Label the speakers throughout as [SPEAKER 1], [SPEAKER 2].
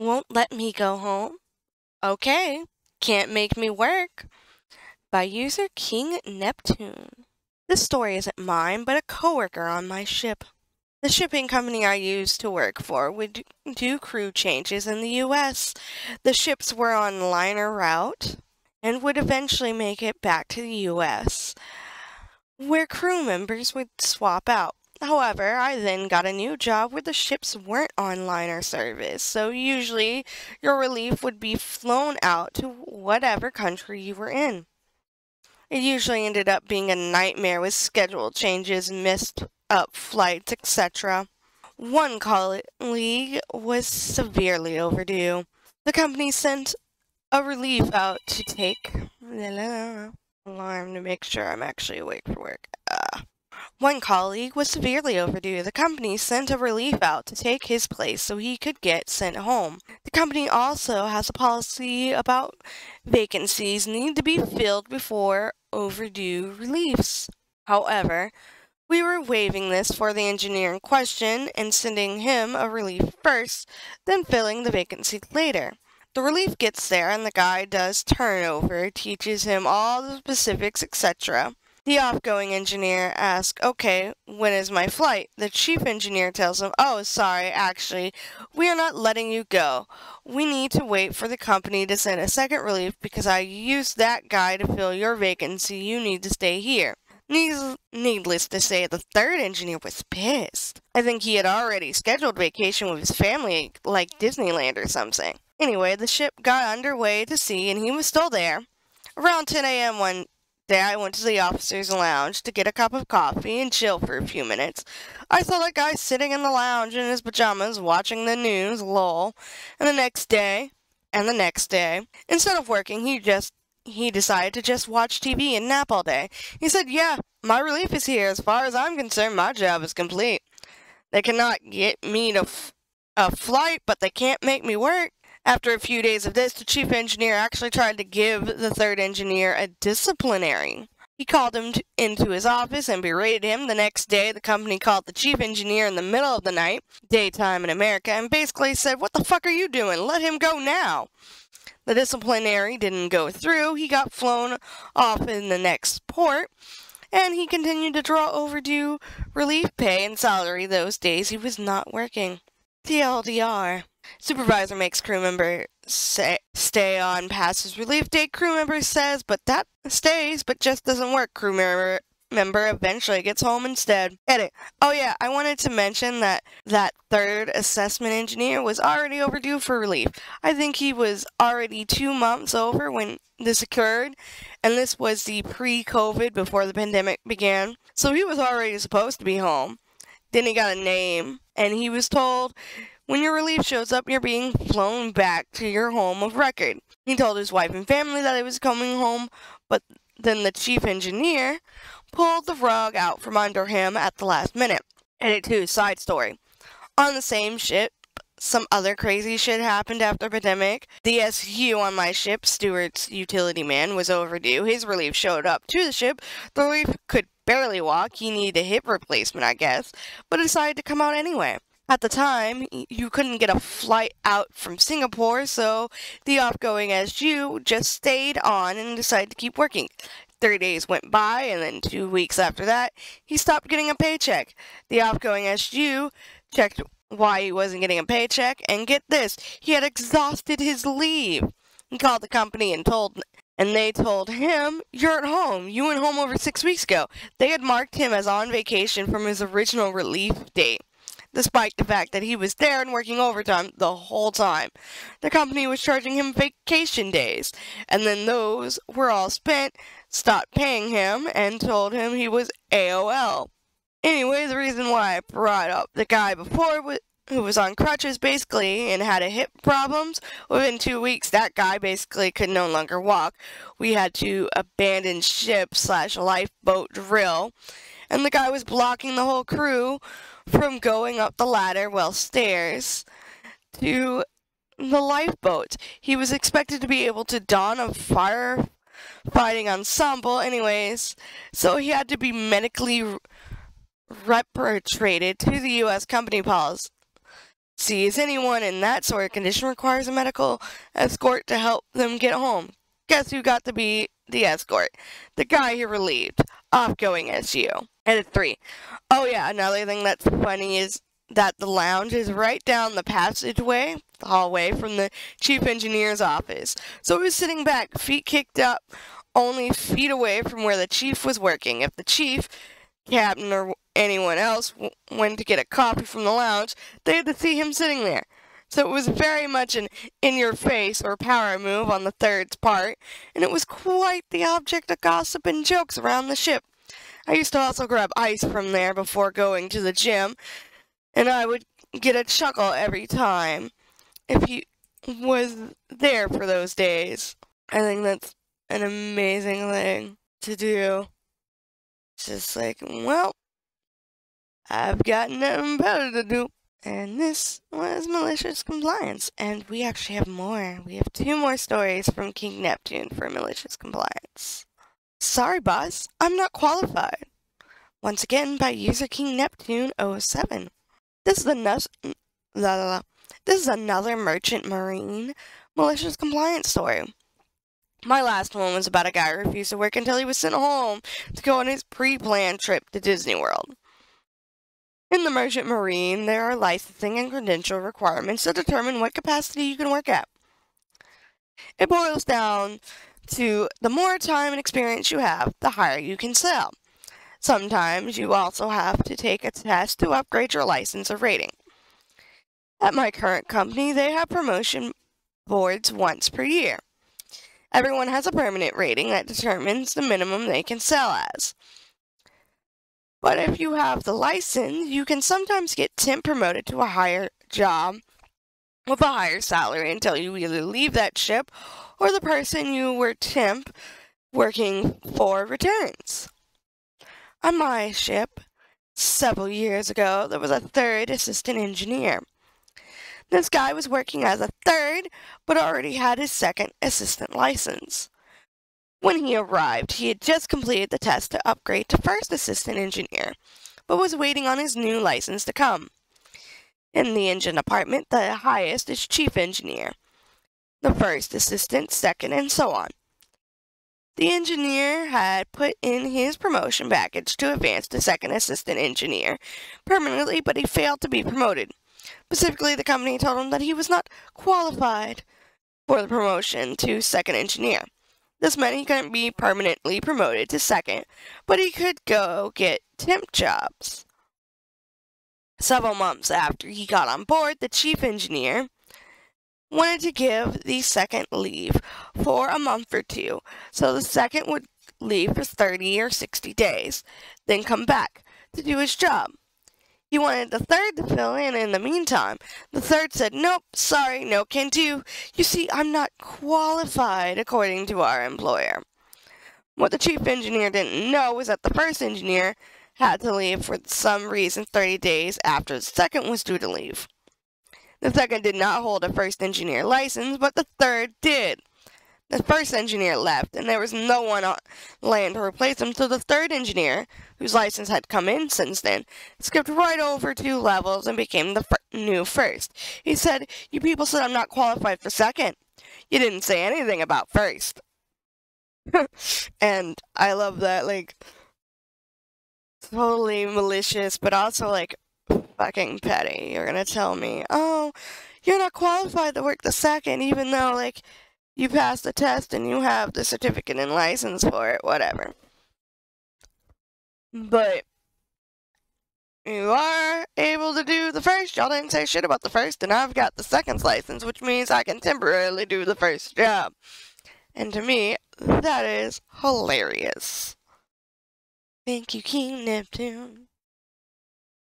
[SPEAKER 1] Won't let me go home. Okay, can't make me work. By user King Neptune. This story isn't mine, but a coworker on my ship. The shipping company I used to work for would do crew changes in the US. The ships were on liner route and would eventually make it back to the US, where crew members would swap out. However, I then got a new job where the ships weren't on liner service, so usually your relief would be flown out to whatever country you were in. It usually ended up being a nightmare with schedule changes, missed up flights, etc. One colleague was severely overdue. The company sent a relief out to take alarm to make sure I'm actually awake for work. One colleague was severely overdue. The company sent a relief out to take his place so he could get sent home. The company also has a policy about vacancies need to be filled before overdue reliefs. However, we were waiving this for the engineer in question and sending him a relief first, then filling the vacancy later. The relief gets there and the guy does turnover, teaches him all the specifics, etc. The outgoing engineer asks, okay, when is my flight? The chief engineer tells him, oh, sorry, actually, we are not letting you go. We need to wait for the company to send a second relief because I used that guy to fill your vacancy. You need to stay here. Needless to say, the third engineer was pissed. I think he had already scheduled vacation with his family, like Disneyland or something. Anyway, the ship got underway to sea and he was still there. Around 10 a.m. one day, I went to the officer's lounge to get a cup of coffee and chill for a few minutes. I saw that guy sitting in the lounge in his pajamas watching the news, lol. And the next day, instead of working, he decided to just watch TV and nap all day. He said, yeah, my relief is here. As far as I'm concerned, my job is complete. They cannot get me to a flight, but they can't make me work. After a few days of this, the chief engineer actually tried to give the third engineer a disciplinary. He called him into his office and berated him. The next day, the company called the chief engineer in the middle of the night, daytime in America, and basically said, what the fuck are you doing? Let him go now. The disciplinary didn't go through. He got flown off in the next port, and he continued to draw overdue relief pay and salary those days he was not working. TLDR. Supervisor makes crew member stay on past his relief date. Crew member says, but that stays, but just doesn't work. Crew member eventually gets home instead. Edit. Oh yeah, I wanted to mention that third assessment engineer was already overdue for relief. I think he was already 2 months over when this occurred, and this was the pre-COVID before the pandemic began. So he was already supposed to be home. Then he got a name, and he was told, when your relief shows up, you're being flown back to your home of record. He told his wife and family that he was coming home, but then the chief engineer pulled the rug out from under him at the last minute. Edit 2, side story. On the same ship, some other crazy shit happened after the pandemic. The SU on my ship, Stewart's utility man, was overdue. His relief showed up to the ship. The relief could barely walk. He needed a hip replacement, I guess, but decided to come out anyway. At the time, you couldn't get a flight out from Singapore, so the outgoing SU just stayed on and decided to keep working. 3 days went by, and then 2 weeks after that, he stopped getting a paycheck. The outgoing SU checked why he wasn't getting a paycheck, and get this, he had exhausted his leave. He called the company and they told him, you're at home. You went home over 6 weeks ago. They had marked him as on vacation from his original relief date, despite the fact that he was there and working overtime the whole time. The company was charging him vacation days, and then those were all spent, stopped paying him, and told him he was AOL. Anyway, the reason why I brought up the guy before who was on crutches basically and had a hip problems, within 2 weeks that guy basically could no longer walk. We had to abandon ship/lifeboat drill, and the guy was blocking the whole crew from going up the ladder, stairs, to the lifeboat. He was expected to be able to don a firefighting ensemble anyways, so he had to be medically repatriated to the U.S. company policy. sees anyone in that sort of condition requires a medical escort to help them get home. Guess who got to be the escort? The guy he relieved. Off-going SU. Edit 3. Oh yeah, another thing that's funny is that the lounge is right down the passageway, the hallway, from the chief engineer's office. So he was sitting back, feet kicked up, only feet away from where the chief was working. If the chief, captain, or anyone else went to get a coffee from the lounge, they had to see him sitting there. So it was very much an in-your-face or power move on the third's part, and it was quite the object of gossip and jokes around the ship. I used to also grab ice from there before going to the gym, and I would get a chuckle every time if he was there for those days. I think that's an amazing thing to do. It's just like, well, I've got nothing better to do. And this was Malicious Compliance. And we actually have more. We have 2 more stories from King Neptune for Malicious Compliance. Sorry, boss, I'm not qualified. Once again by user King Neptune 07. This is another Merchant Marine Malicious Compliance story. My last one was about a guy who refused to work until he was sent home to go on his pre-planned trip to Disney World. In the Merchant Marine, there are licensing and credential requirements to determine what capacity you can work at. It boils down to the more time and experience you have, the higher you can sell. Sometimes you also have to take a test to upgrade your license or rating. At my current company, they have promotion boards once per year. Everyone has a permanent rating that determines the minimum they can sell as. But if you have the license, you can sometimes get temp promoted to a higher job with a higher salary until you either leave that ship or the person you were temp working for returns. On my ship, several years ago, there was a 3rd assistant engineer. This guy was working as a 3rd, but already had his 2nd assistant license. When he arrived, he had just completed the test to upgrade to 1st assistant engineer, but was waiting on his new license to come. In the engine department, the highest is chief engineer, the 1st assistant, 2nd, and so on. The engineer had put in his promotion package to advance to 2nd assistant engineer permanently, but he failed to be promoted. Specifically, the company told him that he was not qualified for the promotion to 2nd engineer. This meant he couldn't be permanently promoted to 2nd, but he could go get temp jobs. Several months after he got on board, the chief engineer wanted to give the 2nd leave for a month or 2, so the 2nd would leave for 30 or 60 days, then come back to do his job. He wanted the 3rd to fill in the meantime. The 3rd said, nope, sorry, no can do. You see, I'm not qualified, according to our employer. What the chief engineer didn't know was that the 1st engineer had to leave for some reason 30 days after the 2nd was due to leave. The 2nd did not hold a 1st engineer license, but the 3rd did. The 1st engineer left, and there was no one on land to replace him, so the 3rd engineer, whose license had come in since then, skipped right over 2 levels and became the new 1st. He said, you people said I'm not qualified for 2nd. You didn't say anything about 1st. And I love that, like, totally malicious, but also, like, fucking petty. You're gonna tell me, oh, you're not qualified to work the 2nd, even though, like, you passed the test and you have the certificate and license for it, whatever. But you are able to do the 1st. Y'all didn't say shit about the 1st, and I've got the 2nd's license, which means I can temporarily do the 1st job. And to me, that is hilarious. Thank you, King Neptune.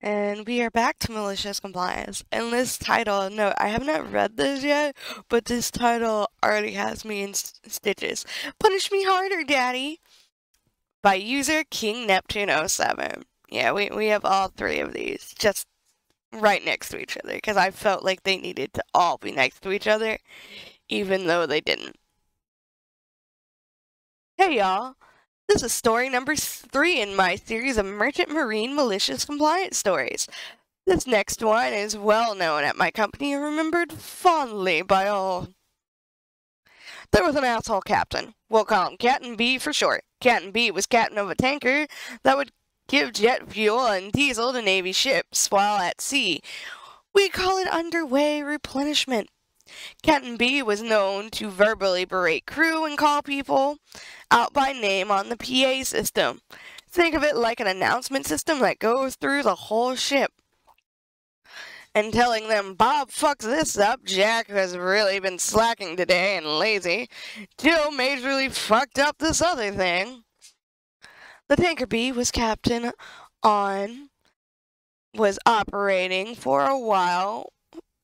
[SPEAKER 1] And we are back to Malicious Compliance. And this title, no, I have not read this yet, but this title already has me in stitches. Punish Me Harder, Daddy! By user King Neptune 07. Yeah, we have all 3 of these just right next to each other, because I felt like they needed to all be next to each other, even though they didn't. Hey y'all! This is story number 3 in my series of Merchant Marine Malicious Compliance stories. This next one is well known at my company and remembered fondly by all. There was an asshole captain. We'll call him Captain B for short. Captain B was captain of a tanker that would give jet fuel and diesel to Navy ships while at sea. We call it underway replenishment. Captain B was known to verbally berate crew and call people out by name on the PA system. Think of it like an announcement system that goes through the whole ship. And telling them, Bob fucks this up, Jack has really been slacking today and lazy, Jill majorly fucked up this other thing. The tanker B was operating for a while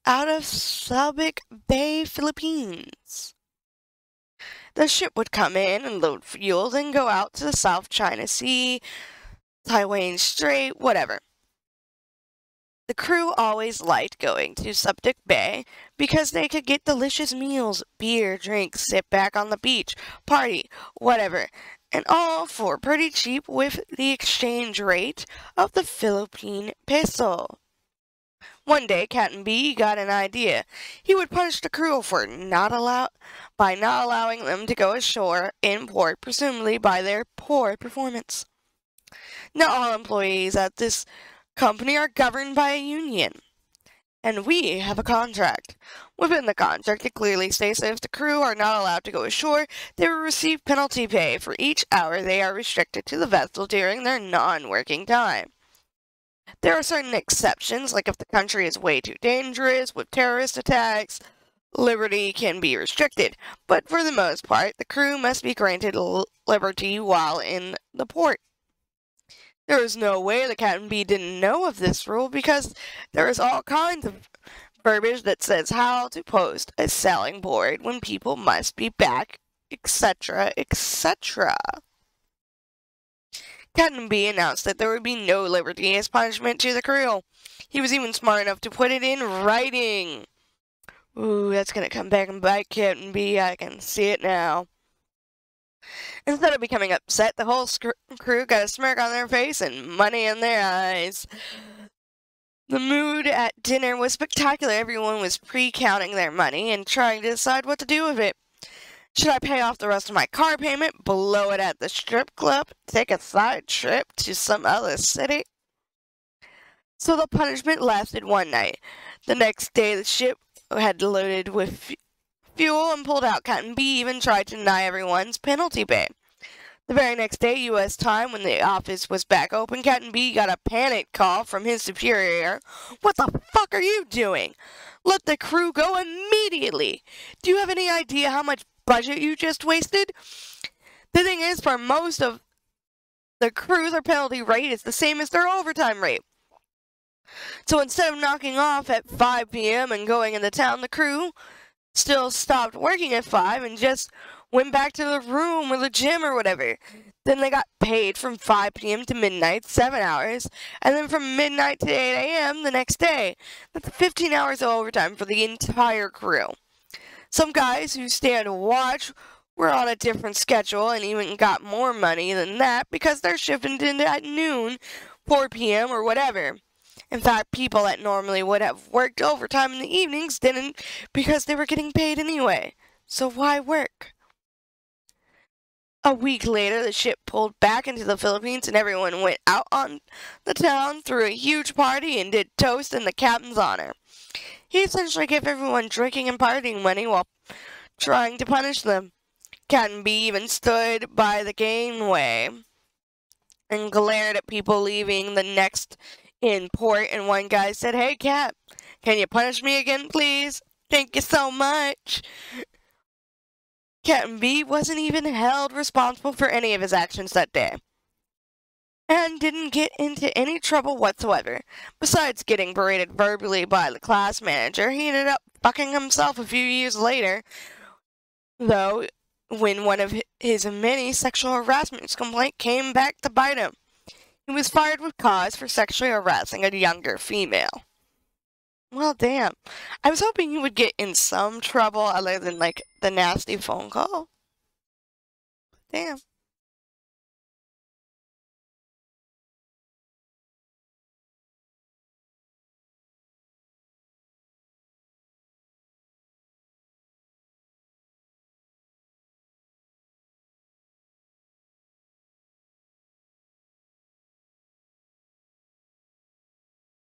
[SPEAKER 1] out of Subic Bay, Philippines. The ship would come in and load fuel, then go out to the South China Sea, Taiwan Strait, whatever. The crew always liked going to Subic Bay because they could get delicious meals, beer, drinks, sit back on the beach, party, whatever, and all for pretty cheap with the exchange rate of the Philippine peso. One day, Captain B got an idea. He would punish the crew for not allowing them to go ashore in port, presumably by their poor performance. Now all employees at this company are governed by a union, and we have a contract. Within the contract, it clearly states that if the crew are not allowed to go ashore, they will receive penalty pay for each hour they are restricted to the vessel during their non-working time. There are certain exceptions, like if the country is way too dangerous with terrorist attacks, liberty can be restricted, but for the most part, the crew must be granted liberty while in the port. There is no way the Captain B didn't know of this rule because there is all kinds of verbiage that says how to post a sailing board when people must be back, etc., etc. Captain B announced that there would be no liberty as punishment to the crew. He was even smart enough to put it in writing. Ooh, that's gonna come back and bite Captain B. I can see it now. Instead of becoming upset, the whole crew got a smirk on their face and money in their eyes. The mood at dinner was spectacular. Everyone was pre-counting their money and trying to decide what to do with it. Should I pay off the rest of my car payment, blow it at the strip club, take a side trip to some other city? So the punishment lasted one night. The next day, the ship had loaded with fuel and pulled out. Captain B even tried to deny everyone's penalty pay. The very next day, U.S. time, when the office was back open, Captain B got a panic call from his superior. What the fuck are you doing? Let the crew go immediately. Do you have any idea how much budget you just wasted? The thing is, for most of the crew, their penalty rate is the same as their overtime rate. So instead of knocking off at 5 p.m. and going into town, the crew still stopped working at 5 and just went back to the room or the gym or whatever. Then they got paid from 5 p.m. to midnight, 7 hours, and then from midnight to 8 a.m. the next day. That's 15 hours of overtime for the entire crew. Some guys who stand watch were on a different schedule and even got more money than that because their shift ended at noon, 4 p.m. or whatever. In fact, people that normally would have worked overtime in the evenings didn't because they were getting paid anyway. So why work? A week later, the ship pulled back into the Philippines and everyone went out on the town, threw a huge party, and did toast in the captain's honor. He essentially gave everyone drinking and partying money while trying to punish them. Captain B even stood by the gangway and glared at people leaving the next in port, and one guy said, "Hey, Cap, can you punish me again, please? Thank you so much." Captain B wasn't even held responsible for any of his actions that day, and didn't get into any trouble whatsoever. Besides getting berated verbally by the class manager, he ended up fucking himself a few years later, though, when one of his many sexual harassment complaints came back to bite him. He was fired with cause for sexually harassing a younger female. Well, damn. I was hoping he would get in some trouble other than, like, the nasty phone call. Damn.